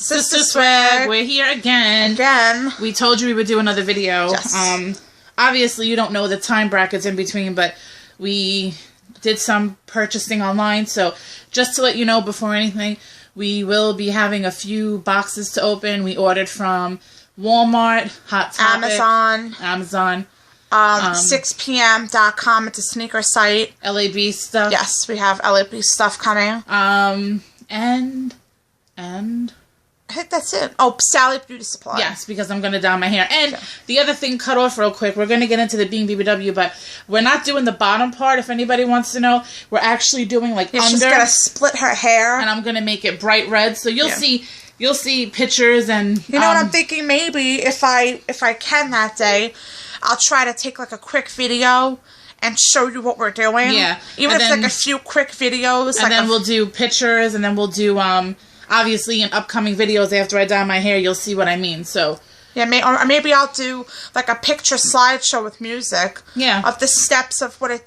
Sister Swag, we're here again. We told you we would do another video. Yes. Obviously, you don't know the time brackets in between, but we did some purchasing online. So just to let you know before anything, we will be having a few boxes to open. We ordered from Walmart, Hot Topic, Amazon. 6pm.com. It's a sneaker site. LAB stuff. Yes, we have LAB stuff coming. And I think that's it. Oh, Sally Beauty Supply. Yes, because I'm going to dye my hair. And the other thing, cut off real quick, we're going to get into the Being BBW, but we're not doing the bottom part, if anybody wants to know. We're actually doing, like, under. She's going to split her hair. And I'm going to make it bright red. So you'll see pictures and... You know what I'm thinking? Maybe if I can that day, I'll try to take, like, a quick video and show you what we're doing. Yeah. Even if it's, like, a few quick videos. And then we'll do pictures, and then we'll do... obviously, in upcoming videos after I dye my hair, you'll see what I mean. So yeah, or maybe I'll do like a picture slideshow with music. Yeah, of the steps of what I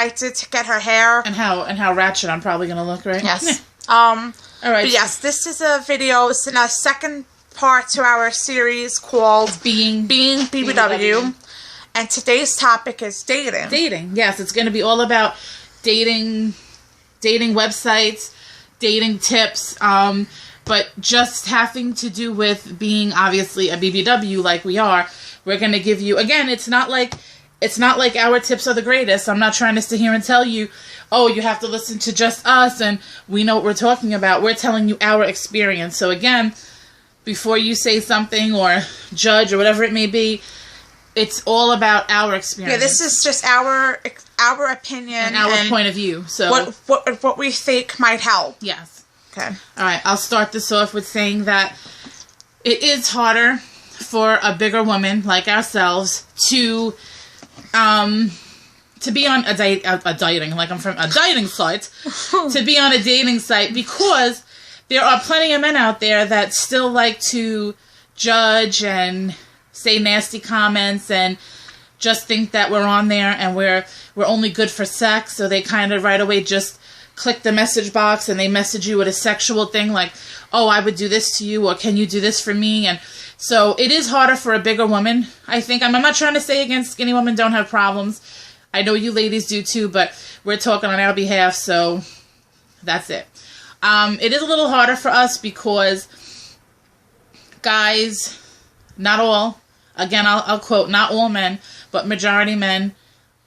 did to get her hair, and how ratchet I'm probably gonna look, right? Yes. All right. But yes, this is a video. It's in a second part to our series called Being BBW, and today's topic is dating. Dating. Yes, it's gonna be all about dating websites. Dating tips, but just having to do with being obviously a BBW like we are. We're going to give you, again, it's not like our tips are the greatest. I'm not trying to sit here and tell you, oh, you have to listen to just us and we know what we're talking about. We're telling you our experience. So again, before you say something or judge or whatever it may be, it's all about our experience. Yeah, this is just our opinion and our point of view. So what we think might help. Yes. Okay. All right. I'll start this off with saying that it is harder for a bigger woman like ourselves to be on a dating site, to be on a dating site, because there are plenty of men out there that still like to judge and say nasty comments and just think that we're on there and we're only good for sex. So they kind of right away just click the message box and they message you with a sexual thing like, oh, I would do this to you, or can you do this for me? And so it is harder for a bigger woman, I think. I'm not trying to say against skinny women don't have problems. I know you ladies do too, but we're talking on our behalf, so that's it. It is a little harder for us because guys, not all, again, I'll quote, not all men, but majority men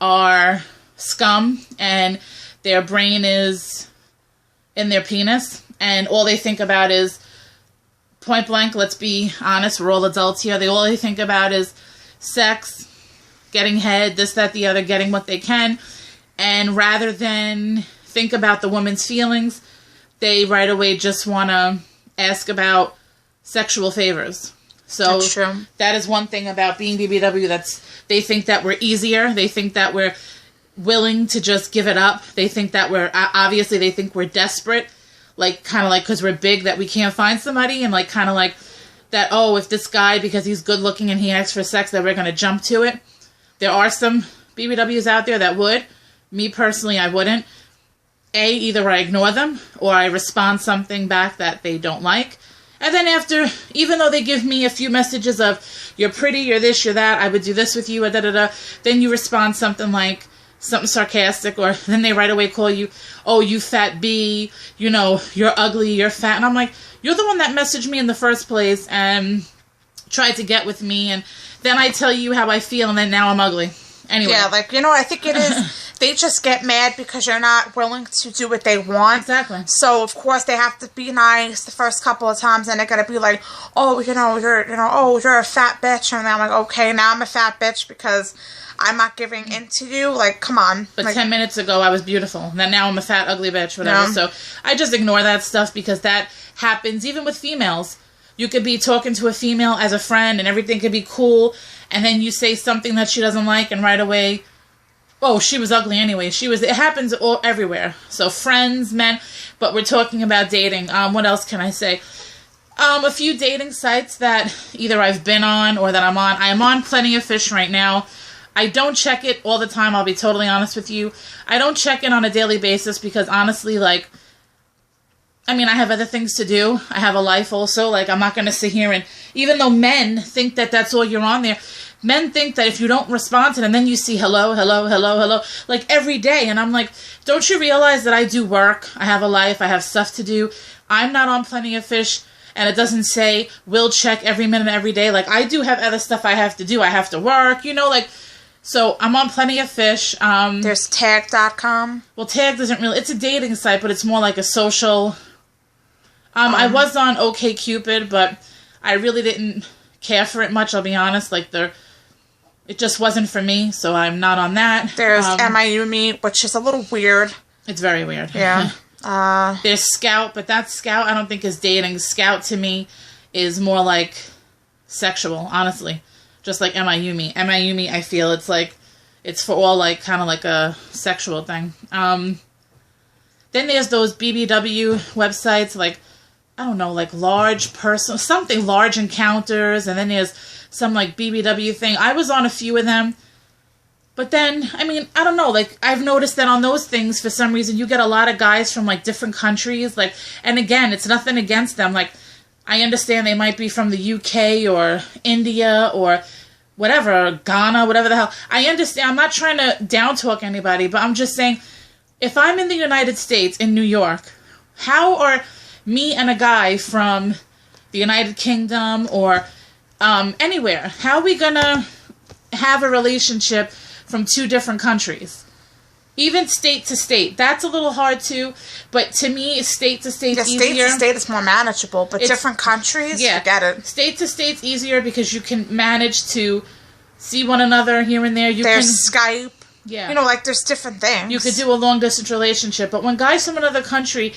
are scum, and their brain is in their penis, and all they think about is, point blank, let's be honest, we're all adults here, all they think about is sex, getting head, this, that, the other, getting what they can, and rather than think about the woman's feelings, they right away just want to ask about sexual favors. So that's true. That is one thing about being BBW. They think that we're easier. They think that we're willing to just give it up. They think that they think we're desperate, kind of like because we're big that we can't find somebody, and kind of like that, oh, if this guy, because he's good looking and he asks for sex, that we're going to jump to it. There are some BBWs out there that would. Me personally, I wouldn't. Either I ignore them or I respond something back that they don't like. And then after, even though they give me a few messages of, you're pretty, you're this, you're that, I would do this with you, da-da-da, then you respond something like, something sarcastic, or then they right away call you, oh, you fat B, you're ugly, you're fat. And I'm like, you're the one that messaged me in the first place and tried to get with me, and then I tell you how I feel, and then now I'm ugly. Anyway. Yeah, I think it is, they just get mad because you're not willing to do what they want. Exactly. So, of course, they have to be nice the first couple of times, and they're going to be like, oh, you're a fat bitch. And I'm like, okay, now I'm a fat bitch because I'm not giving in to you. Like, come on. But 10 minutes ago, I was beautiful. And then now I'm a fat, ugly bitch, whatever. Yeah. So I just ignore that stuff because that happens even with females. You could be talking to a female as a friend and everything could be cool, and then you say something that she doesn't like, and right away, oh, she was ugly anyway. It happens everywhere. So friends, men, but we're talking about dating. What else can I say? A few dating sites that either I've been on or that I'm on. I am on Plenty of Fish right now. I don't check it all the time, I'll be totally honest with you. I don't check it on a daily basis because honestly, I mean, I have other things to do. I have a life also. Like, I'm not going to sit here and, even though men think that that's all you're on there, men think that if you don't respond to them, then you see hello, hello, hello, hello, like every day. And I'm like, don't you realize that I do work? I have a life. I have stuff to do. I'm not on Plenty of Fish. And it doesn't say, we'll check every minute, every day. Like, I do have other stuff I have to do. I have to work, you know, like, so I'm on Plenty of Fish. There's tag.com. Well, Tag doesn't really, it's a dating site, but it's more like a social. I was on OkCupid, but I really didn't care for it much, I'll be honest. Like, it just wasn't for me, so I'm not on that. There's MIUme, which is a little weird. It's very weird. Yeah. There's Scout, but that Scout I don't think is dating. Scout to me is more like sexual, honestly. Just like MIUme. MIUme, I feel it's like, it's for all like, kind of like a sexual thing. Then there's those BBW websites, like, I don't know, like large person, something large encounters, and then there's some like BBW thing. I was on a few of them, but then, I mean, I don't know, like I've noticed that on those things, for some reason, you get a lot of guys from like different countries, like, and again, it's nothing against them. Like, I understand they might be from the UK or India or whatever, Ghana, whatever the hell. I understand. I'm not trying to down talk anybody, but I'm just saying, if I'm in the United States, in New York, how are me and a guy from the United Kingdom or anywhere, how are we gonna have a relationship from two different countries? Even state to state, that's a little hard too, but to me, state to state's easier. State to state is more manageable, but different countries, forget it. State to state's easier because you can manage to see one another here and there. There's Skype. Yeah. You know, like, there's different things. You could do a long-distance relationship, but when guys from another country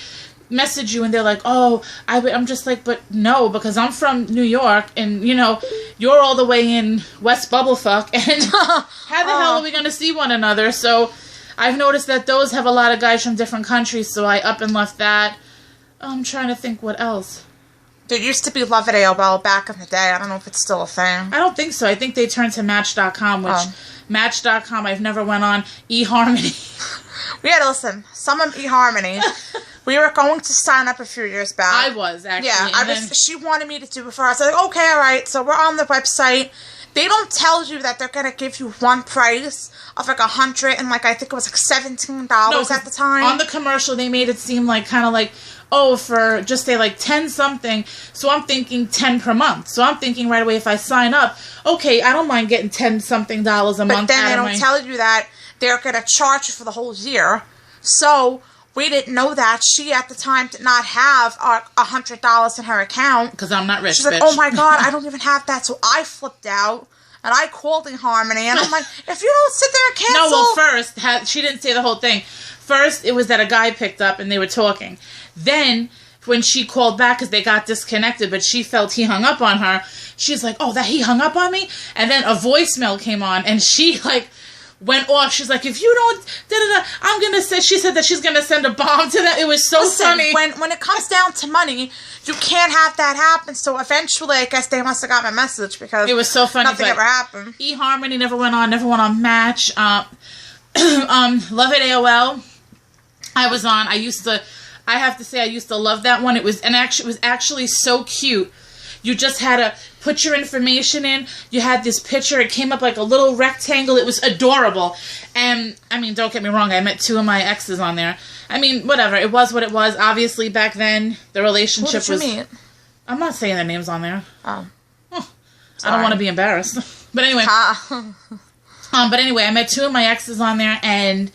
message you and they're like, oh, I'm just like, but no, because I'm from New York and, you know, you're all the way in West Bubblefuck, and how the hell are we going to see one another? So I've noticed that those have a lot of guys from different countries, so I up and left that. I'm trying to think what else. There used to be Love at AOL back in the day. I don't know if it's still a thing. I don't think so. I think they turned to Match.com, which Match.com I've never went on. eHarmony. We had to listen. Some of eHarmony. We were going to sign up a few years back. I was, actually. Yeah, she wanted me to do it for her. I was like, okay, all right. So we're on the website. They don't tell you that they're going to give you one price of like $100 and like, I think it was like $17 at the time. On the commercial, they made it seem like kind of like, oh, for just say like 10 something. So I'm thinking 10 per month. So I'm thinking right away, if I sign up, okay, I don't mind getting 10 something dollars a month. But then they don't tell you that they're going to charge you for the whole year. So we didn't know that. She, at the time, did not have $100 in her account. Because I'm not rich, She's like, oh my God, I don't even have that. So I flipped out. And I called eHarmony. And I'm like, if you don't sit there and cancel. No, well, first, she didn't say the whole thing. First, it was that a guy picked up and they were talking. Then, when she called back because they got disconnected, but she felt he hung up on her, she's like, oh, that he hung up on me? And then a voicemail came on, and she, like, went off. She's like, if you don't, I'm going to say, she said that she's going to send a bomb to them. It was so funny. When it comes down to money, you can't have that happen. So eventually, I guess they must have got my message because it was so funny. Nothing ever happened. eHarmony never went on Match. Love at AOL. I was on. I have to say, I used to love that one. It was actually so cute. You just had to put your information in. You had this picture. It came up like a little rectangle. It was adorable. And, I mean, don't get me wrong. I met two of my exes on there. I mean, whatever. It was what it was. Obviously, back then, the relationship Who did you meet? I'm not saying their names on there. Oh. I don't want to be embarrassed. But anyway. But anyway, I met two of my exes on there, and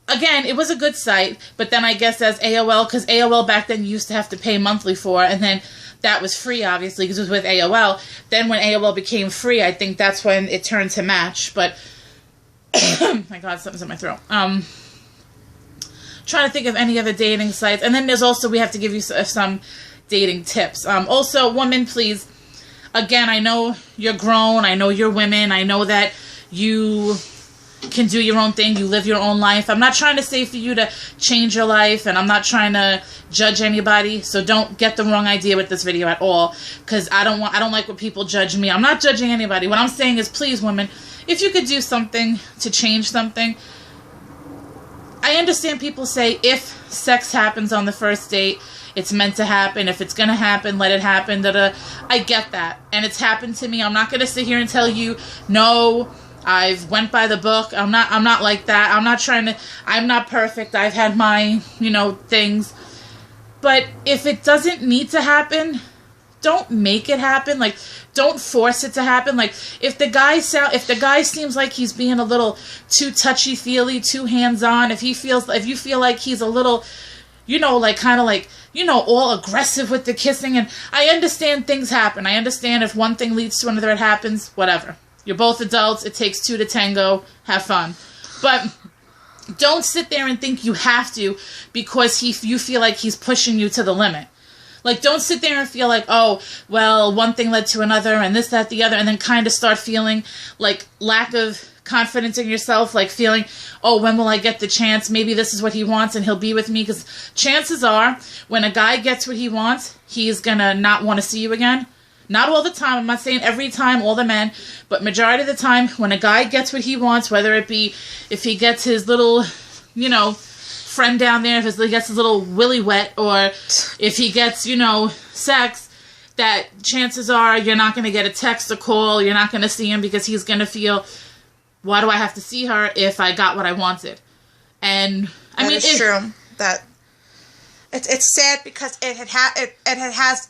again, it was a good site, but then I guess as AOL, because AOL back then you used to have to pay monthly for, and then that was free, obviously, because it was with AOL. Then when AOL became free, I think that's when it turned to Match, but my God, something's in my throat. Trying to think of any other dating sites, and then there's also, we have to give you some dating tips. Also, women, please, again, I know you're grown, I know you're women, I know that you can do your own thing, you live your own life. I'm not trying to say for you to change your life, and I'm not trying to judge anybody, so don't get the wrong idea with this video at all, because I don't like when people judge me. I'm not judging anybody. What I'm saying is, please, women, if you could do something to change something. I understand people say if sex happens on the first date, It's meant to happen. If it's going to happen, let it happen. Da-da. I get that. And it's happened to me. I'm not going to sit here and tell you, no, I've went by the book. I'm not like that. I'm not perfect. I've had my, things. But if it doesn't need to happen, don't make it happen. Like, don't force it to happen. Like, if the guy seems like he's being a little too touchy-feely, too hands-on, if you feel like he's a little, all aggressive with the kissing, and I understand things happen. I understand if one thing leads to another, it happens, whatever. You're both adults. It takes two to tango. Have fun. But don't sit there and think you have to because you feel like he's pushing you to the limit. Like, don't sit there and feel like, oh, well, one thing led to another and this, that, the other, and then kind of start feeling like lack of confidence in yourself, like feeling, oh, when will I get the chance? Maybe this is what he wants and he'll be with me. Because chances are, when a guy gets what he wants, he's going to not want to see you again. Not all the time. I'm not saying every time, all the men, but majority of the time, when a guy gets what he wants, whether it be if he gets his little, friend down there, if he gets his little willy wet, or if he gets, sex, that chances are you're not going to get a text or call, you're not going to see him because he's going to feel, why do I have to see her if I got what I wanted? And I mean, it's true that it's sad because it has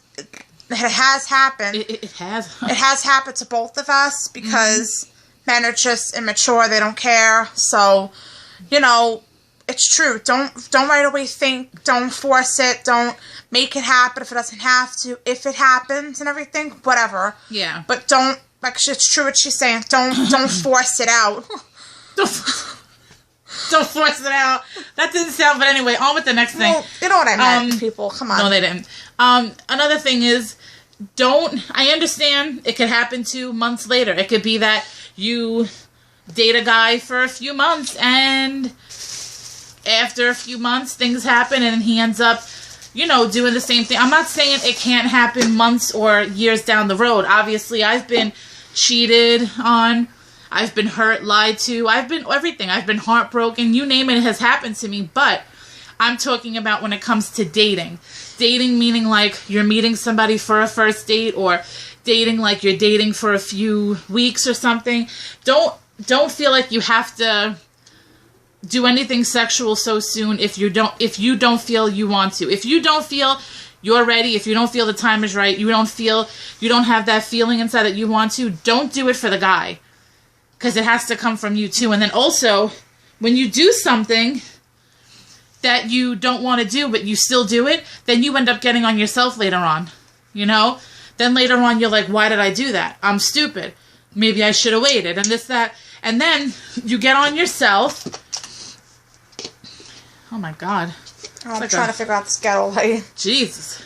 happened. It has. It has happened to both of us because men are just immature. They don't care. So, it's true. Don't right away think. Don't force it. Don't make it happen if it doesn't have to. If it happens and everything, whatever. Yeah. But don't, like, it's true what she's saying. Don't force it out. Don't force it out. That didn't sound, but anyway, on with the next thing. Well, you know what I meant, people. Come on. No, they didn't. Another thing is, I understand it could happen 2 months later. It could be that you date a guy for a few months and after a few months things happen and he ends up, doing the same thing. I'm not saying it can't happen months or years down the road. Obviously, I've been cheated on. I've been hurt, lied to. I've been everything. I've been heartbroken. You name it, it has happened to me. But I'm talking about when it comes to dating. Dating meaning like you're meeting somebody for a first date, or dating like you're dating for a few weeks or something. Don't feel like you have to do anything sexual so soon if you don't feel you want to. If you don't feel you're ready, if you don't feel the time is right, you don't have that feeling inside that you want to, don't do it for the guy. Because it has to come from you too. And then also, when you do something that you don't want to do, but you still do it, then you end up getting on yourself later on. Then later on you're like, why did I do that? I'm stupid. Maybe I should have waited, and this, that. And then you get on yourself. Oh my God. I'm trying to figure out this ghetto light. Jesus.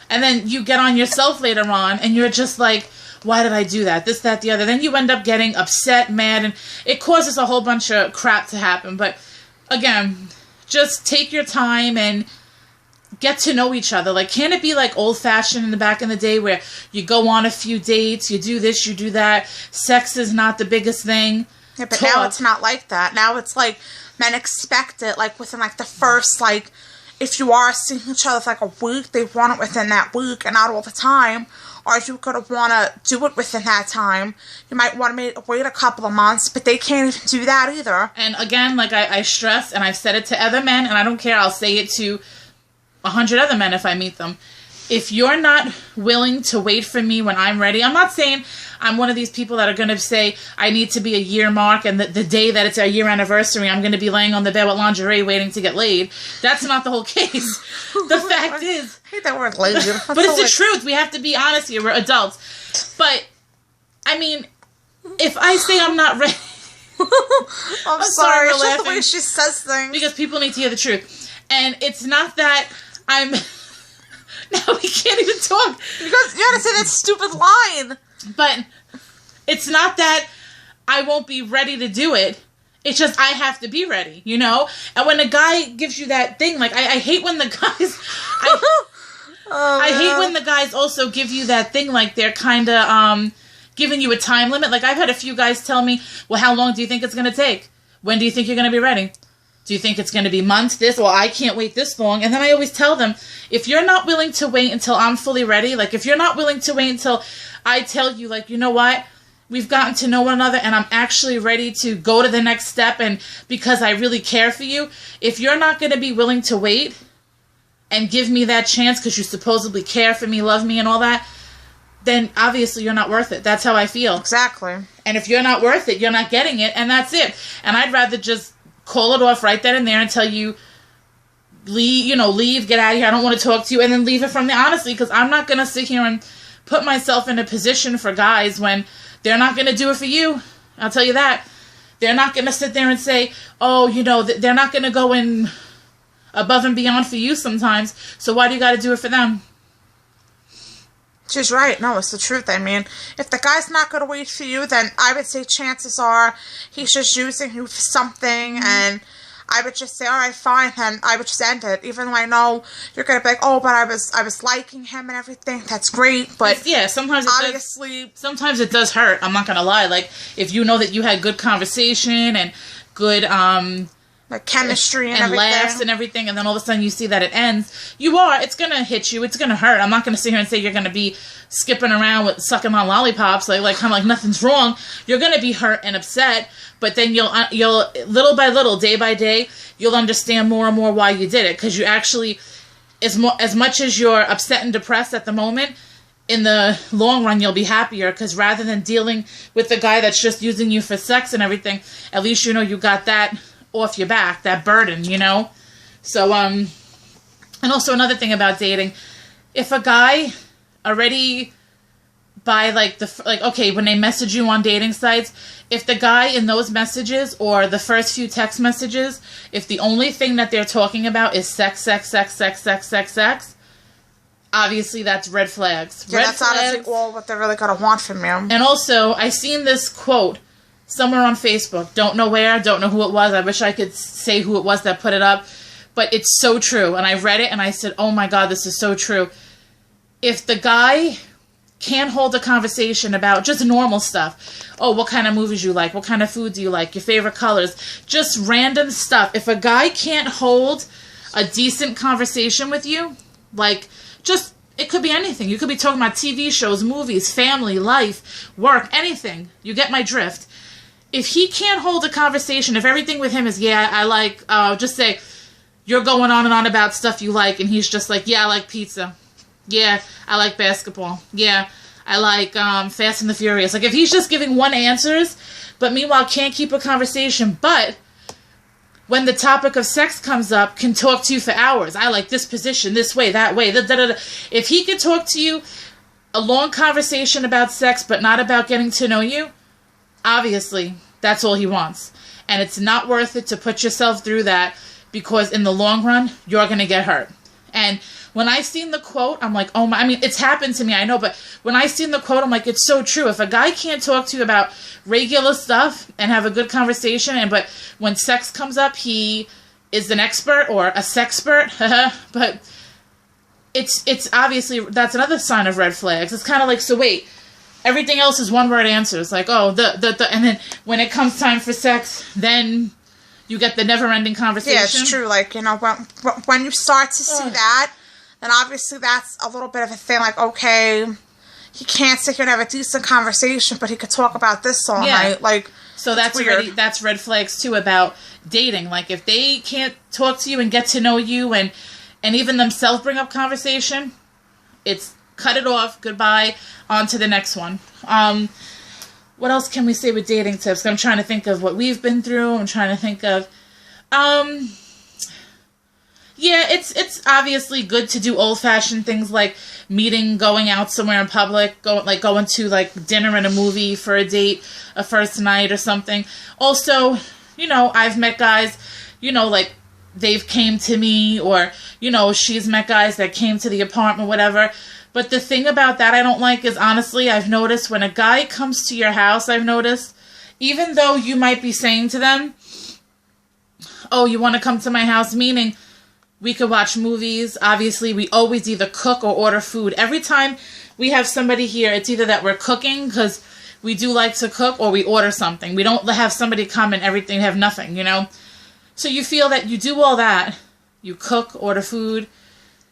And then you get on yourself later on, and you're just like, why did I do that? This, that, the other. Then you end up getting upset, mad, and it causes a whole bunch of crap to happen. But again, just take your time and get to know each other. Like, can it be like old-fashioned in the back in the day where you go on a few dates, you do this, you do that, sex is not the biggest thing? Yeah, but now it's not like that. Now it's like men expect it, like, within, like, the first, like, if you are seeing each other for, like, a week, they want it within that week and not all the time. Or if you're going to want to do it within that time, you might want to wait a couple of months, but they can't even do that either. And again, like I stress, and I've said it to other men, and I don't care, I'll say it to 100 other men if I meet them. If you're not willing to wait for me when I'm ready, I'm not saying I'm one of these people that are going to say I need to be a year mark, and the day that it's our year anniversary, I'm going to be laying on the bed with lingerie waiting to get laid. That's not the whole case. The fact is... I hate that word, laid. But it's the truth. We have to be honest here. We're adults. But, I mean, if I say I'm not ready... I'm sorry. It's just the way she says things. Because people need to hear the truth. And it's not that I'm... Now we can't even talk. You gotta say that stupid line. But it's not that I won't be ready to do it. It's just I have to be ready, And when a guy gives you that thing, like, I hate when the guys... I hate when the guys also give you that thing, like they're kind of giving you a time limit. Like, I've had a few guys tell me, well, how long do you think it's going to take? When do you think you're going to be ready? Do you think it's going to be months? Well, I can't wait this long. And then I always tell them, if you're not willing to wait until I'm fully ready, like if you're not willing to wait until I tell you, like, you know what? We've gotten to know one another and I'm actually ready to go to the next step, and because I really care for you, if you're not going to be willing to wait and give me that chance because you supposedly care for me, love me, and all that, then obviously you're not worth it. That's how I feel. Exactly. And if you're not worth it, you're not getting it, and that's it. And I'd rather just call it off right then and there and tell you, leave, get out of here, I don't want to talk to you, and then leave it from there, honestly, because I'm not going to sit here and put myself in a position for guys when they're not going to do it for you. I'll tell you that. They're not going to sit there and say, oh, they're not going to go in above and beyond for you sometimes, so why do you got to do it for them? She's right. No, it's the truth. I mean, if the guy's not going to wait for you, then I would say chances are he's just using you for something, and I would just say, all right, fine, and I would just end it. Even though I know you're going to be like, oh, but I was liking him and everything. That's great, but yeah, sometimes it does hurt. I'm not going to lie. Like, if you know that you had good conversation and good like chemistry and everything, laughs and everything, and then all of a sudden you see that it ends, it's going to hit you. It's going to hurt. I'm not going to sit here and say you're going to be skipping around with sucking on lollipops, like kind of like nothing's wrong. You're going to be hurt and upset, but then you'll little by little, day by day, you'll understand more and more why you did it, because you actually, as much as you're upset and depressed at the moment, in the long run, you'll be happier, because rather than dealing with the guy that's just using you for sex and everything, at least you got that off your back, that burden, So, and also another thing about dating, if a guy already when they message you on dating sites, if the guy in those messages or the first few text messages, if the only thing that they're talking about is sex, obviously that's red flags. Yeah, that's honestly all what they're really going to want from you. And also, I seen this quote somewhere on Facebook. Don't know where, don't know who it was. I wish I could say who it was that put it up. But it's so true. And I read it and I said, oh my God, this is so true. If the guy can't hold a conversation about just normal stuff. Oh, what kind of movies you like? What kind of food do you like? Your favorite colors? Just random stuff. If a guy can't hold a decent conversation with you, it could be anything. You could be talking about TV shows, movies, family, life, work, anything. You get my drift. If he can't hold a conversation, if everything with him is, yeah, I like, just say, you're going on and on about stuff you like, and he's just like, yeah, I like pizza. Yeah, I like basketball. Yeah, I like Fast and the Furious. Like, if he's just giving one answers, but meanwhile can't keep a conversation, but when the topic of sex comes up, can talk to you for hours. I like this position, this way, that way. If he can talk to you a long conversation about sex, but not about getting to know you, obviously, that's all he wants. And it's not worth it to put yourself through that, because in the long run, you're going to get hurt. And when I seen the quote, I'm like, oh my, I mean, it's happened to me, I know, but when I seen the quote, I'm like, it's so true. If a guy can't talk to you about regular stuff and have a good conversation, but when sex comes up, he is an expert or a sexpert, but it's obviously, that's another sign of red flags. It's kind of like, so wait, everything else is one-word answers. Like, oh, and then when it comes time for sex, then you get the never-ending conversation. Yeah, it's true. Like, when you start to see that, then obviously that's a little bit of a thing. Like, okay, he can't sit here and have a decent conversation, but he could talk about this all night. Like, so that's red flags too about dating. Like, if they can't talk to you and get to know you, and even themselves bring up conversation, it's cut it off. Goodbye. On to the next one. What else can we say with dating tips? I'm trying to think of what we've been through. I'm trying to think of, yeah, it's obviously good to do old-fashioned things like meeting, going out somewhere in public, going to like dinner and a movie for a date, a first night or something. Also, I've met guys, like they've came to me, or, she's met guys that came to the apartment, whatever. But the thing about that I don't like is, honestly, I've noticed when a guy comes to your house, even though you might be saying to them, oh, you want to come to my house, meaning we could watch movies. Obviously, we always either cook or order food. Every time we have somebody here, it's either that we're cooking, because we do like to cook, or we order something. We don't have somebody come and everything have nothing, So you feel that you do all that. You cook, order food.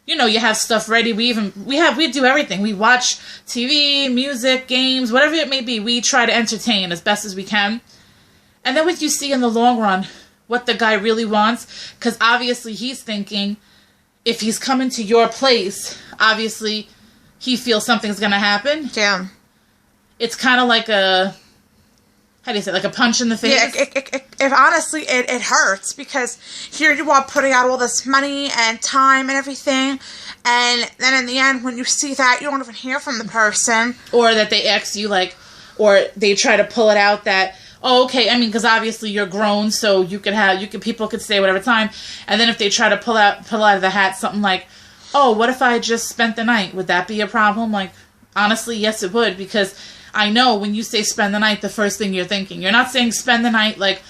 You know, you have stuff ready. We do everything. We watch TV, music, games, whatever it may be. We try to entertain as best as we can. And then what you see in the long run, what the guy really wants, because obviously he's thinking, if he's coming to your place, obviously he feels something's going to happen. Yeah. It's kind of like a, how do you say, like a punch in the face? Yeah, honestly, it hurts, because here you are putting out all this money and time and everything, and then in the end, when you see that, you don't even hear from the person. Or that they ask you, like, or they try to pull it out that, oh, okay, I mean, because obviously you're grown, so people could say whatever time, and then if they try to pull out of the hat something like, oh, what if I just spent the night? Would that be a problem? Like, honestly, yes, it would, because I know when you say spend the night, the first thing you're thinking. You're not saying spend the night like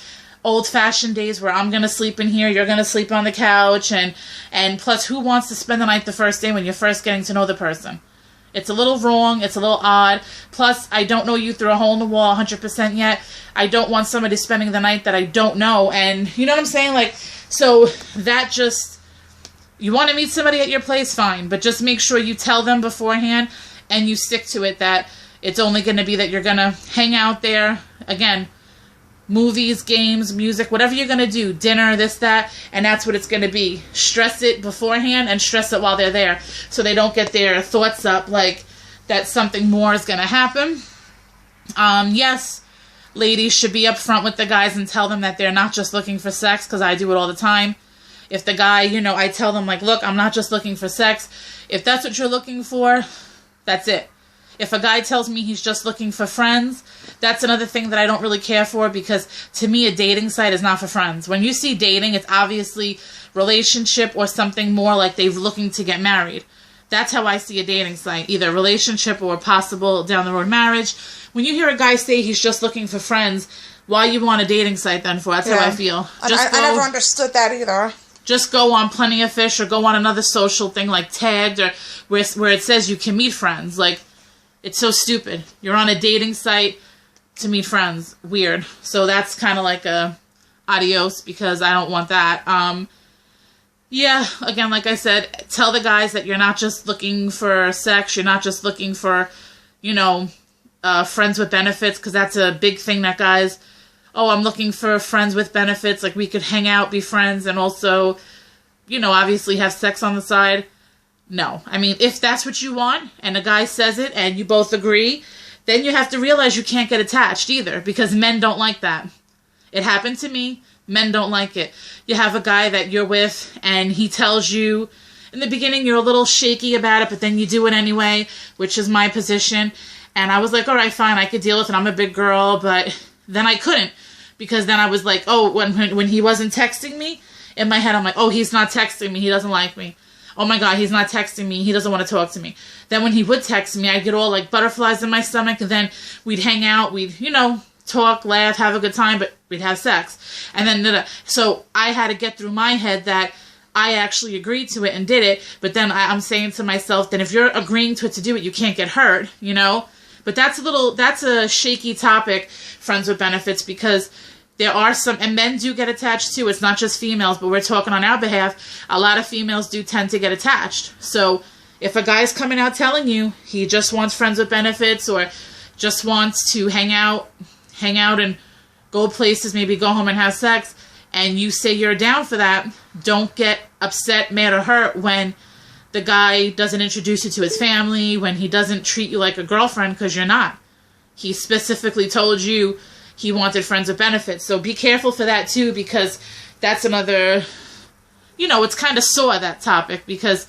old-fashioned days where I'm going to sleep in here, you're going to sleep on the couch, and plus, who wants to spend the night the first day when you're first getting to know the person? It's a little wrong, it's a little odd. Plus, I don't know you through a hole in the wall 100% yet. I don't want somebody spending the night that I don't know, and you know what I'm saying? Like, so that just, you want to meet somebody at your place, fine, but just make sure you tell them beforehand and you stick to it, that it's only going to be that you're going to hang out there, again, movies, games, music, whatever you're going to do, dinner, this, that, and that's what it's going to be. Stress it beforehand and stress it while they're there, so they don't get their thoughts up like that something more is going to happen. Yes, ladies should be upfront with the guys and tell them that they're not just looking for sex, because I do it all the time. If the guy, you know, I tell them, like, look, I'm not just looking for sex. If that's what you're looking for, that's it. If a guy tells me he's just looking for friends, that's another thing that I don't really care for, because to me a dating site is not for friends. When you see dating, it's obviously relationship or something more like they're looking to get married. That's how I see a dating site, either relationship or possible down the road marriage. When you hear a guy say he's just looking for friends, why you want a dating site then for? That's how I feel. I never understood that either. Just go on Plenty of Fish or go on another social thing like Tagged, or where it says you can meet friends. Like, it's so stupid. You're on a dating site to meet friends. Weird. So that's kind of like a adios, because I don't want that. Yeah, again, like I said, tell the guys that you're not just looking for sex. You're not just looking for, you know, friends with benefits, because that's a big thing that guys, oh, I'm looking for friends with benefits. Like, we could hang out, be friends, and also, you know, obviously have sex on the side. No. I mean, if that's what you want, and a guy says it, and you both agree, then you have to realize you can't get attached either, because men don't like that. It happened to me. Men don't like it. You have a guy that you're with, and he tells you, in the beginning, you're a little shaky about it, but then you do it anyway, which is my position. And I was like, all right, fine, I could deal with it. I'm a big girl, but then I couldn't, because then I was like, oh, when he wasn't texting me, in my head, I'm like, oh, he's not texting me. He doesn't like me. Oh my God, he's not texting me. He doesn't want to talk to me. Then when he would text me, I'd get all like butterflies in my stomach, and then we'd hang out. We'd, you know, talk, laugh, have a good time, but we'd have sex. And then, so I had to get through my head that I actually agreed to it and did it. But then I'm saying to myself that if you're agreeing to it to do it, you can't get hurt, you know? But that's a shaky topic, friends with benefits, because there are some, and men do get attached too. It's not just females, but we're talking on our behalf. A lot of females do tend to get attached. So if a guy's coming out telling you he just wants friends with benefits, or just wants to hang out and go places, maybe go home and have sex, and you say you're down for that, don't get upset, mad, or hurt when the guy doesn't introduce you to his family, when he doesn't treat you like a girlfriend, because you're not. He specifically told you he wanted friends with benefits. So be careful for that too, because that's another, you know, it's kind of sore, that topic, because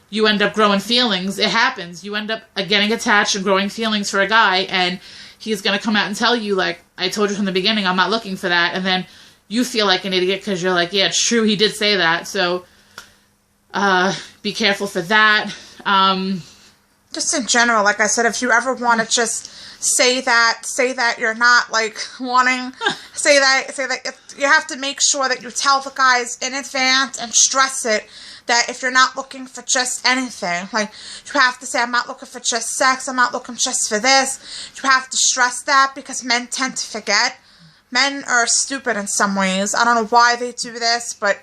you end up growing feelings. It happens. You end up getting attached and growing feelings for a guy, and he's going to come out and tell you, like, I told you from the beginning, I'm not looking for that. And then you feel like an idiot because you're like, yeah, it's true, he did say that. So be careful for that. Just in general, like I said, if you ever want to just say that you're not like wanting, say that you have to make sure that you tell the guys in advance and stress it, that if you're not looking for just anything, like, you have to say, I'm not looking for just sex, I'm not looking just for this. You have to stress that, because men tend to forget. men are stupid in some ways. I don't know why they do this, but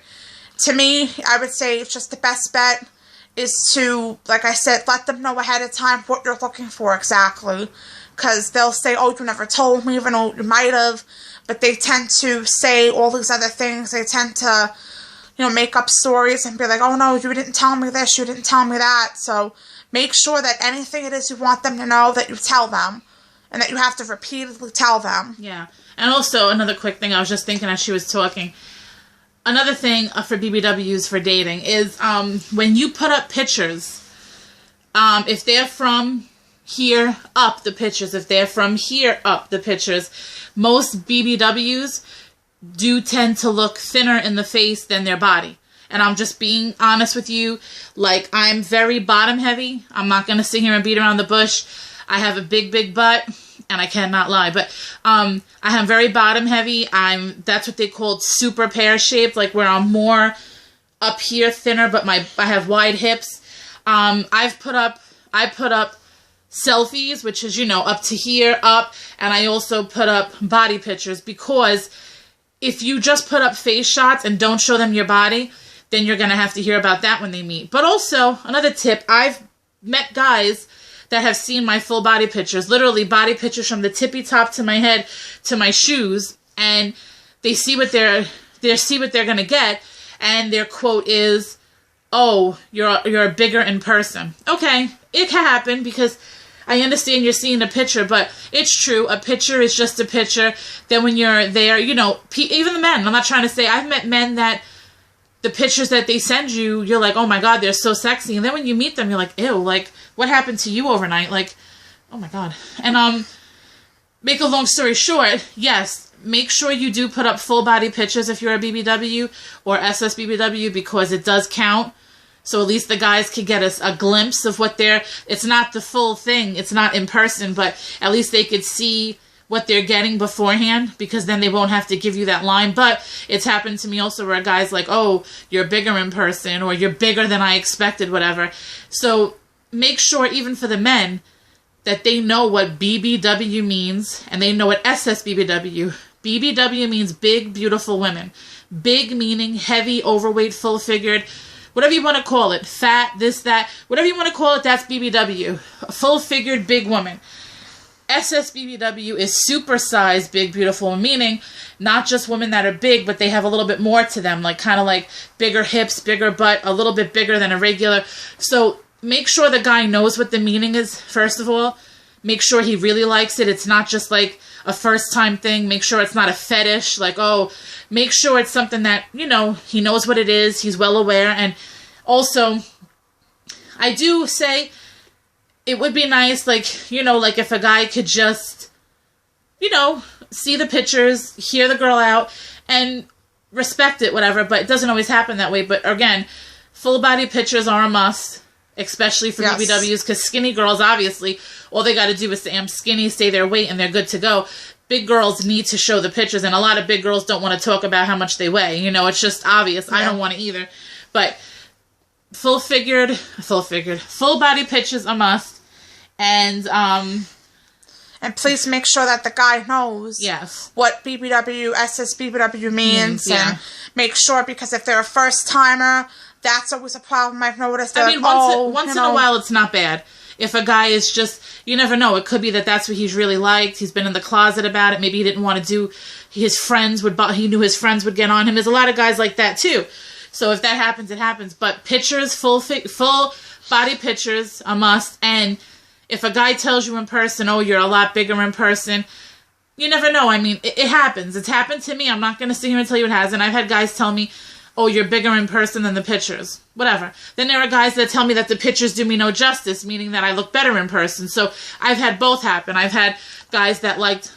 to me, I would say it's just the best bet is to, like I said, let them know ahead of time what you're looking for exactly. Because they'll say, oh, you never told me, even though you might have. But they tend to say all these other things. They tend to, make up stories and be like, oh, no, you didn't tell me this, you didn't tell me that. So make sure that anything it is you want them to know, that you tell them. And that you have to repeatedly tell them. Yeah. And also, another quick thing I was just thinking as she was talking. Another thing for BBWs for dating is when you put up pictures, if they're from here up the pictures, if they're from here up the pictures, most BBWs do tend to look thinner in the face than their body. And I'm just being honest with you. Like, I'm very bottom heavy. I'm not going to sit here and beat around the bush. I have a big, big butt, and I cannot lie. But I am very bottom heavy. That's what they called super pear shaped, like where I'm more up here, thinner, but I have wide hips. I put up selfies, which is, up to here, up, and I also put up body pictures, because if you just put up face shots and don't show them your body, then you're going to have to hear about that when they meet. But also, another tip, I've met guys that have seen my full body pictures, literally body pictures from the tippy top to my head to my shoes, and they see what they're going to get, and their quote is, "Oh, you're bigger in person." Okay, it can happen, because I understand you're seeing a picture, but it's true. A picture is just a picture. Then when you're there, even the men, I'm not trying to say, I've met men that the pictures that they send you, you're like, oh my God, they're so sexy. And then when you meet them, you're like, ew, like, what happened to you overnight? Like, oh my God. And make a long story short, yes, make sure you do put up full body pictures if you're a BBW or SSBBW, because it does count. So at least the guys could get a glimpse of what it's not the full thing, it's not in person, but at least they could see what they're getting beforehand, because then they won't have to give you that line. But it's happened to me also where a guy's like, oh, you're bigger in person, or you're bigger than I expected, whatever. So make sure, even for the men, that they know what BBW means, and they know what SSBBW. BBW means big, beautiful women. Big meaning heavy, overweight, full-figured, whatever you want to call it, fat, this, that, whatever you want to call it, that's BBW. A full-figured big woman. SSBBW is super-sized, big, beautiful, meaning not just women that are big, but they have a little bit more to them, like kind of like bigger hips, bigger butt, a little bit bigger than a regular. So make sure the guy knows what the meaning is, first of all. Make sure he really likes it. It's not just like a first-time thing. Make sure it's not a fetish, like, oh, make sure it's something that, he knows what it is, he's well aware. And also, I do say, it would be nice, like, like if a guy could just, see the pictures, hear the girl out, and respect it, whatever, but it doesn't always happen that way. But again, full body pictures are a must, especially for BBWs, because skinny girls, obviously, all they got to do is say, I'm skinny, stay their weight, and they're good to go. Big girls need to show the pictures, and a lot of big girls don't want to talk about how much they weigh. It's just obvious. Yeah. I don't want to either. But full body pictures a must. And please make sure that the guy knows what BBW, SSBBW means, and make sure, because if they're a first timer, that's always a problem I've noticed. I mean, once in a while, it's not bad. If a guy is just, you never know, it could be that that's what he's really liked. He's been in the closet about it. Maybe he didn't want to do, he knew his friends would get on him. There's a lot of guys like that too. So if that happens, it happens. But pictures, full body pictures, a must. And if a guy tells you in person, oh, you're a lot bigger in person, you never know. I mean, it happens. It's happened to me. I'm not going to sit here and tell you it hasn't. I've had guys tell me, oh, you're bigger in person than the pictures. Whatever. Then there are guys that tell me that the pictures do me no justice, meaning that I look better in person. So I've had both happen. I've had guys that liked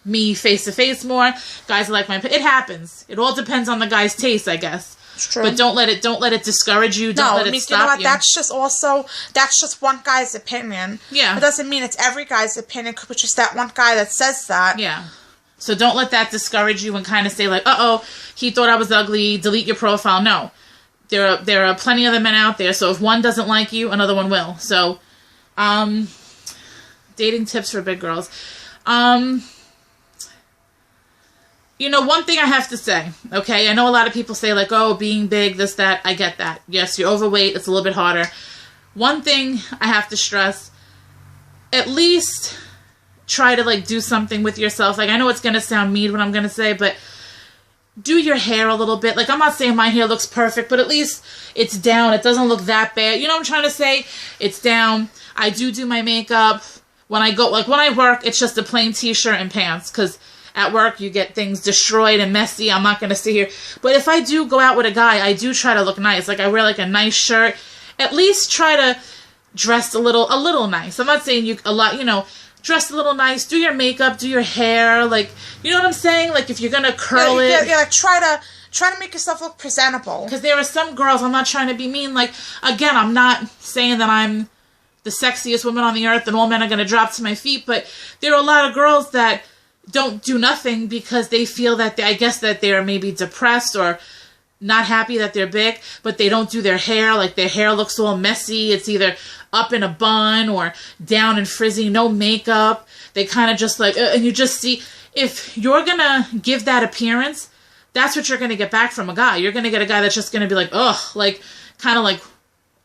me face-to-face more, guys that like my... It happens. It all depends on the guy's taste, I guess. It's true. But don't let it discourage you. Don't let it stop you. You know what? That's just one guy's opinion. Yeah. It doesn't mean it's every guy's opinion, which is that one guy that says that. Yeah. So don't let that discourage you and kind of say like, uh-oh, he thought I was ugly, delete your profile. No. There are plenty of the men out there, so if one doesn't like you, another one will. So, dating tips for big girls. You know, one thing I have to say, okay? I know a lot of people say, like, oh, being big, this, that. I get that. Yes, you're overweight. It's a little bit harder. One thing I have to stress, at least try to, like, do something with yourself. Like, I know it's going to sound mean what I'm going to say, but do your hair a little bit. Like, I'm not saying my hair looks perfect, but at least it's down. It doesn't look that bad. You know what I'm trying to say? It's down. I do my makeup. When I go, like, when I work, it's just a plain t-shirt and pants, because at work, you get things destroyed and messy. I'm not going to sit here. But if I do go out with a guy, I do try to look nice. Like, I wear, like, a nice shirt. At least try to dress a little nice. I'm not saying you, dress a little nice. Do your makeup. Do your hair. Like, you know what I'm saying? Like, if you're going to curl it. Yeah, like, try to make yourself look presentable. Because there are some girls, I'm not trying to be mean. Like, again, I'm not saying that I'm the sexiest woman on the earth and all men are going to drop to my feet. But there are a lot of girls that don't do nothing because they feel that I guess that they're maybe depressed or not happy that they're big, but they don't do their hair. Like, their hair looks all messy. It's either up in a bun or down and frizzy, no makeup. They kind of just like, and you just see, if you're going to give that appearance, that's what you're going to get back from a guy. You're going to get a guy that's just going to be like, ugh, like, kind of like,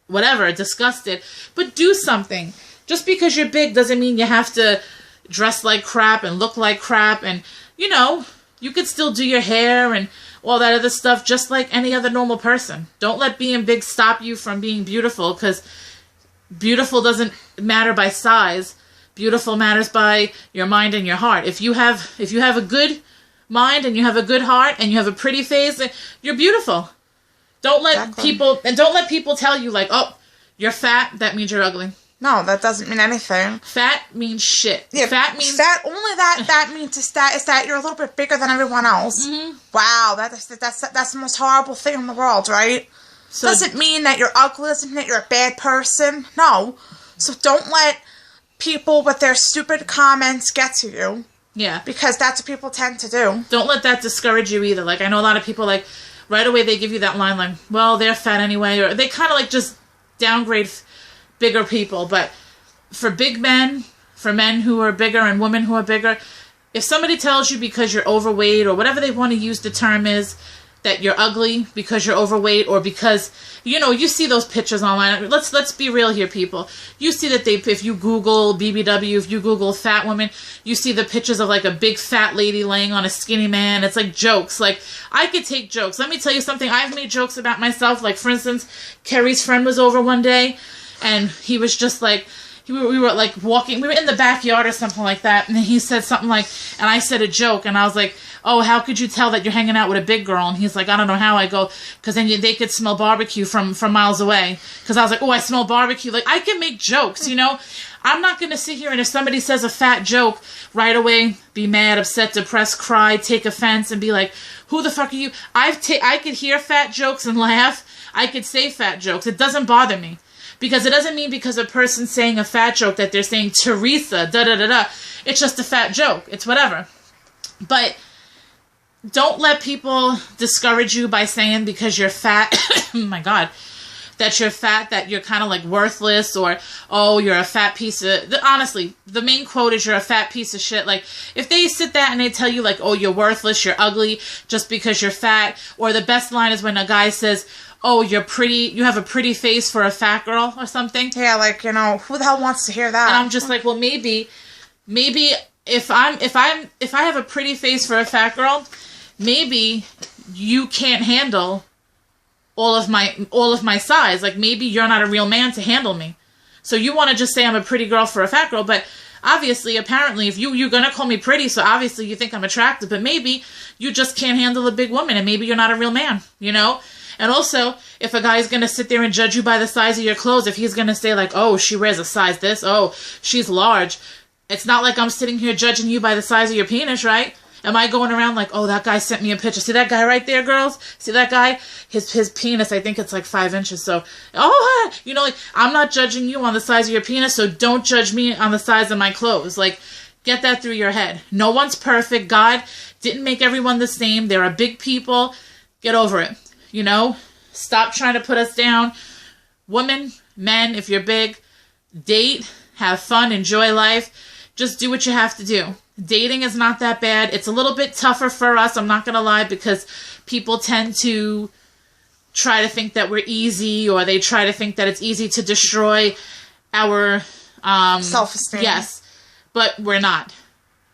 whatever, disgusted. But do something. Just because you're big doesn't mean you have to dress like crap and look like crap. And, you could still do your hair and all that other stuff just like any other normal person. Don't let being big stop you from being beautiful, because beautiful doesn't matter by size. Beautiful matters by your mind and your heart. If you have a good mind and you have a good heart and you have a pretty face, you're beautiful. Don't let people tell you, like, oh, you're fat, that means you're ugly. No, that doesn't mean anything. Fat means shit. Yeah, fat means only that means is that you're a little bit bigger than everyone else. Mm-hmm. Wow, that's the most horrible thing in the world, right? So, doesn't mean that you're ugly, doesn't mean that you're a bad person. No. So don't let people with their stupid comments get to you. Yeah. Because that's what people tend to do. Don't let that discourage you either. Like, I know a lot of people, like, right away they give you that line, like, well, they're fat anyway, or they kind of, like, just downgrade bigger people. But for big men, for men who are bigger and women who are bigger, if somebody tells you because you're overweight or whatever they want to use the term is, that you're ugly because you're overweight, or because, you see those pictures online. Let's be real here, people. You see that if you Google BBW, if you Google fat woman, you see the pictures of, like, a big fat lady laying on a skinny man. It's like jokes. Like, I could take jokes. Let me tell you something. I've made jokes about myself. Like, for instance, Carrie's friend was over one day, and he was just like, we were like walking, we were in the backyard or something like that, and he said something like, and I said a joke, and I was like, oh, how could you tell that you're hanging out with a big girl? And he's like, I don't know how. I go, because then they could smell barbecue from miles away. Because I was like, oh, I smell barbecue. Like, I can make jokes, I'm not going to sit here and if somebody says a fat joke, right away be mad, upset, depressed, cry, take offense, and be like, who the fuck are you? I could hear fat jokes and laugh. I could say fat jokes. It doesn't bother me. Because it doesn't mean because a person's saying a fat joke that they're saying Teresa, da-da-da-da. It's just a fat joke. It's whatever. But don't let people discourage you by saying because you're fat, oh my God, that you're fat, that you're kind of like worthless, or, oh, you're a fat piece of, honestly, the main quote is you're a fat piece of shit. Like, if they sit there and they tell you, like, oh, you're worthless, you're ugly, just because you're fat, or the best line is when a guy says, oh, you're pretty, you have a pretty face for a fat girl, or something. Yeah, like, who the hell wants to hear that? And I'm just like, well, maybe if I have a pretty face for a fat girl, maybe you can't handle all of my size. Like, maybe you're not a real man to handle me. So you want to just say I'm a pretty girl for a fat girl, but obviously, apparently, if you're going to call me pretty, so obviously you think I'm attractive, but maybe you just can't handle a big woman, and maybe you're not a real man, And also, if a guy's going to sit there and judge you by the size of your clothes, if he's going to say, like, oh, she wears a size this, oh, she's large, it's not like I'm sitting here judging you by the size of your penis, right? Am I going around like, oh, that guy sent me a picture. See that guy right there, girls? See that guy? His penis, I think it's like 5 inches. So, like, I'm not judging you on the size of your penis, so don't judge me on the size of my clothes. Like, get that through your head. No one's perfect. God didn't make everyone the same. There are big people. Get over it. Stop trying to put us down. Women, men, if you're big, date, have fun, enjoy life. Just do what you have to do. dating is not that bad. It's a little bit tougher for us, I'm not going to lie, because people tend to try to think that we're easy, or they try to think that it's easy to destroy our self-esteem. Yes, but we're not.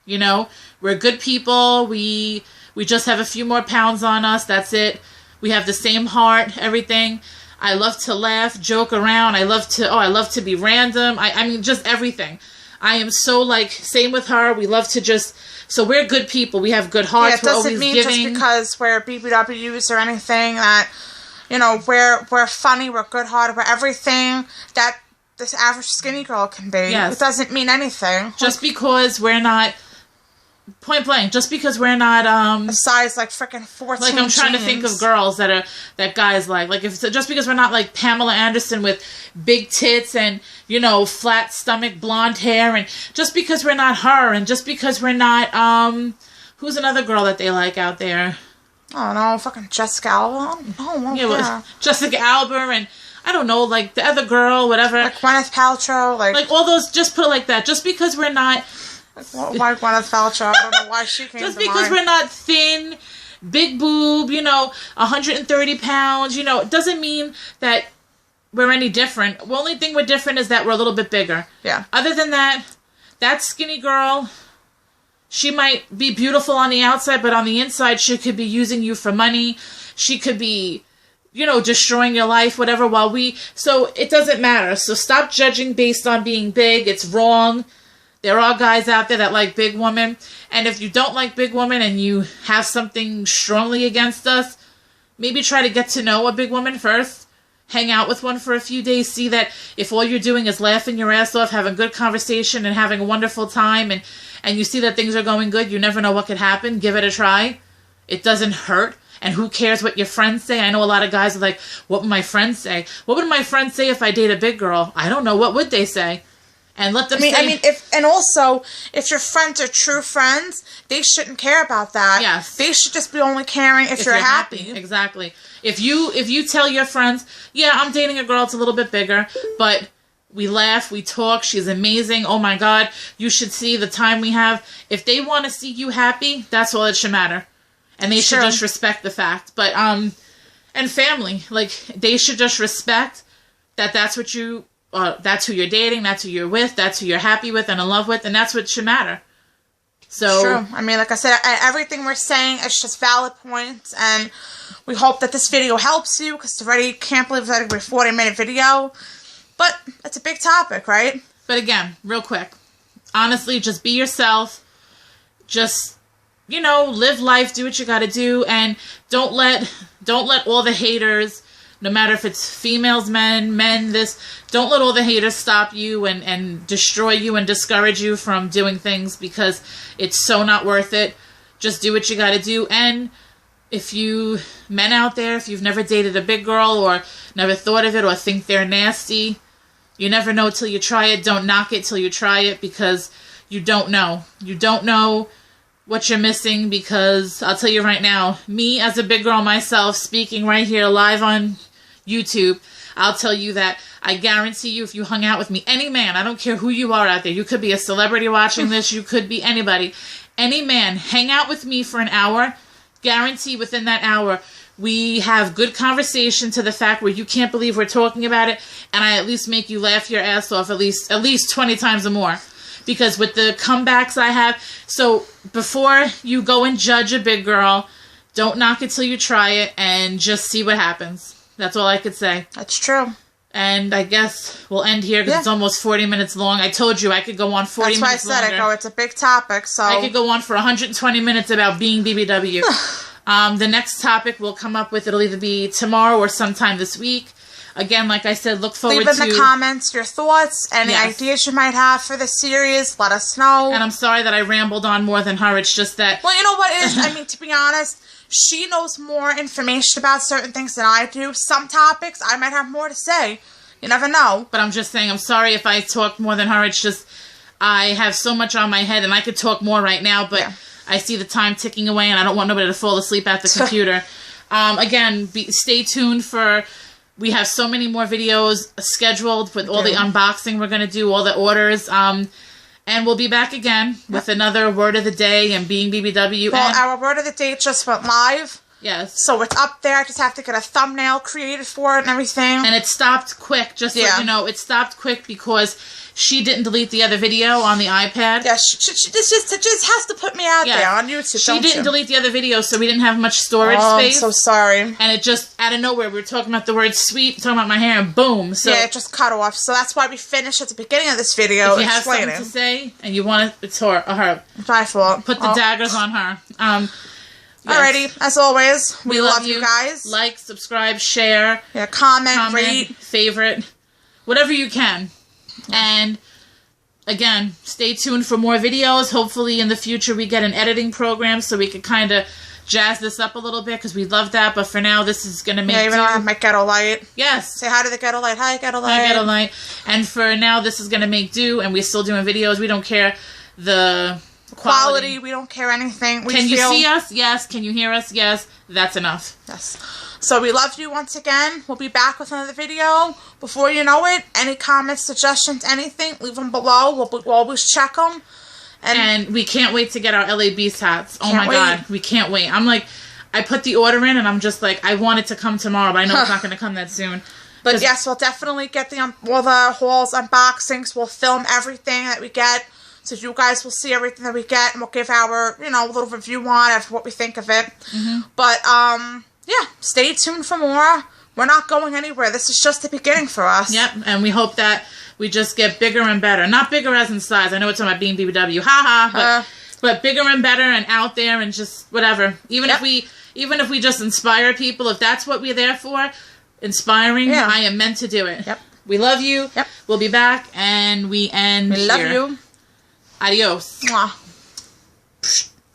You know, we're good people. We just have a few more pounds on us. That's it. We have the same heart, everything. I love to laugh, joke around. I love to be random. I mean, just everything. I am so, like, same with her. We love to just, so we're good people. We have good hearts. Yeah, it doesn't mean just because we're BBWs or anything that, you know, we're funny, we're good-hearted, we're everything that this average skinny girl can be. Yes. It doesn't mean anything. Just because we're not, point blank, just because we're not a size like freaking 14 like I'm trying jeans. to think of girls that guys like if just because we're not like Pamela Anderson with big tits and, you know, flat stomach, blonde hair, and just because we're not her, and just because we're not who's another girl that they like out there? I don't know, fucking Jessica Alba. Oh, yeah. Well, Jessica Alba, and I don't know, like the other girl, whatever. Like Gwyneth Paltrow, like all those. Just put it like that. Just because we're not. Why Gwyneth Paltrow? I don't know why she came just to because mind. we're not thin, big boob, you know, 130 pounds, you know, it doesn't mean that we're any different. The only thing we're different is that we're a little bit bigger. Yeah. Other than that, that skinny girl, she might be beautiful on the outside, but on the inside, she could be using you for money. She could be, you know, destroying your life, whatever, so it doesn't matter. So stop judging based on being big. It's wrong. There are guys out there that like big women. And if you don't like big women and you have something strongly against us, maybe try to get to know a big woman first. Hang out with one for a few days. See that if all you're doing is laughing your ass off, having good conversation, and having a wonderful time, and you see that things are going good, you never know what could happen. Give it a try. It doesn't hurt. And who cares what your friends say? I know a lot of guys are like, what would my friends say? What would my friends say if I date a big girl? I don't know. What would they say? And let them say... if your friends are true friends, they shouldn't care about that. Yes. They should just be only caring if you're happy. Exactly. If you tell your friends, yeah, I'm dating a girl that's a little bit bigger, but we laugh, we talk, she's amazing, oh my God, you should see the time we have. If they want to see you happy, that's all that should matter. And they should just respect the fact. But, and family, like, they should just respect that that's what you... that's who you're dating, that's who you're with, that's who you're happy with and in love with, and that's what should matter. So, true. I mean, like I said, everything we're saying is just valid points, and we hope that this video helps you, because already can't believe it's like a 40-minute video. But it's a big topic, right? But again, real quick, honestly, just be yourself. Just, you know, live life, do what you gotta do, and don't let all the haters, no matter if it's females, men, don't let all the haters stop you and destroy you and discourage you from doing things, because it's so not worth it. Just do what you gotta do. And if you, men out there, if you've never dated a big girl or never thought of it or think they're nasty, you never know till you try it. Don't knock it till you try it, because you don't know. You don't know what you're missing, because I'll tell you right now, me as a big girl myself, speaking right here live on YouTube, I'll tell you that I guarantee you, if you hung out with me, any man, I don't care who you are out there, you could be a celebrity watching this, you could be anybody, any man, hang out with me for an hour, guarantee within that hour, we have good conversation to the fact where you can't believe we're talking about it, and I at least make you laugh your ass off at least 20 times or more. Because with the comebacks I have, so before you go and judge a big girl, don't knock it till you try it, and just see what happens. That's all I could say. That's true. And I guess we'll end here, because it's almost 40 minutes long. I told you I could go on 40 minutes That's why I said longer. it's a big topic, so... I could go on for 120 minutes about being BBW. The next topic we'll come up with, it'll either be tomorrow or sometime this week. Again, like I said, look forward to... Leave in the comments your thoughts, any ideas you might have for the series. Let us know. And I'm sorry that I rambled on more than her. It's just that... Well, you know what it is? I mean, to be honest, she knows more information about certain things than I do. Some topics, I might have more to say. You never know. But I'm just saying, I'm sorry if I talked more than her. It's just, I have so much on my head, and I could talk more right now, but I see the time ticking away, and I don't want nobody to fall asleep at the computer. Again, stay tuned for... We have so many more videos scheduled with all the unboxing we're going to do, all the orders. And we'll be back again with another word of the day and being BBW. Well, and our word of the day just went live. Yes. So it's up there. I just have to get a thumbnail created for it and everything. And it stopped quick, just so you know. It stopped quick because she didn't delete the other video on the iPad. Yeah, she just has to put me out there on YouTube. She didn't delete the other video, so we didn't have much storage space. I'm so sorry. And it just, out of nowhere, we were talking about the word sweet, talking about my hair, and boom. So yeah, it just cut off. So that's why we finished at the beginning of this video. If you have something to say, and you want it, it's her. It's my fault. Put the daggers on her. Yes. Alrighty, as always, we love you guys. Like, subscribe, share. Yeah, comment, rate. Favorite. Whatever you can. And, again, stay tuned for more videos. Hopefully, in the future, we get an editing program so we could kind of jazz this up a little bit because we love that. But for now, this is going to make even though I have my ghetto light. Yes. Say hi to the ghetto light. Hi, ghetto light. Hi, ghetto light. And for now, this is going to make do, and we're still doing videos. We don't care the quality. We don't care anything. Can you see us? Yes. Can you hear us? Yes. That's enough. Yes. So we love you once again. We'll be back with another video. Before you know it, any comments, suggestions, anything, leave them below. We'll always check them. And we can't wait to get our LA Beast hats. Oh my God. We can't wait. I'm like, I put the order in and I'm just like, I want it to come tomorrow, but I know it's not going to come that soon. But yes, we'll definitely get all the hauls, unboxings. We'll film everything that we get. So you guys will see everything that we get, and we'll give our, little review on it, what we think of it. But, yeah, stay tuned for more. We're not going anywhere. This is just the beginning for us. Yep, and we hope that we just get bigger and better. Not bigger as in size. I know it's talking about being BBW. But bigger and better and out there and just whatever. Even if we just inspire people, if that's what we're there for, inspiring, I am meant to do it. Yep. We love you. Yep. We'll be back, and we end We love here. you. Adios. Mwah.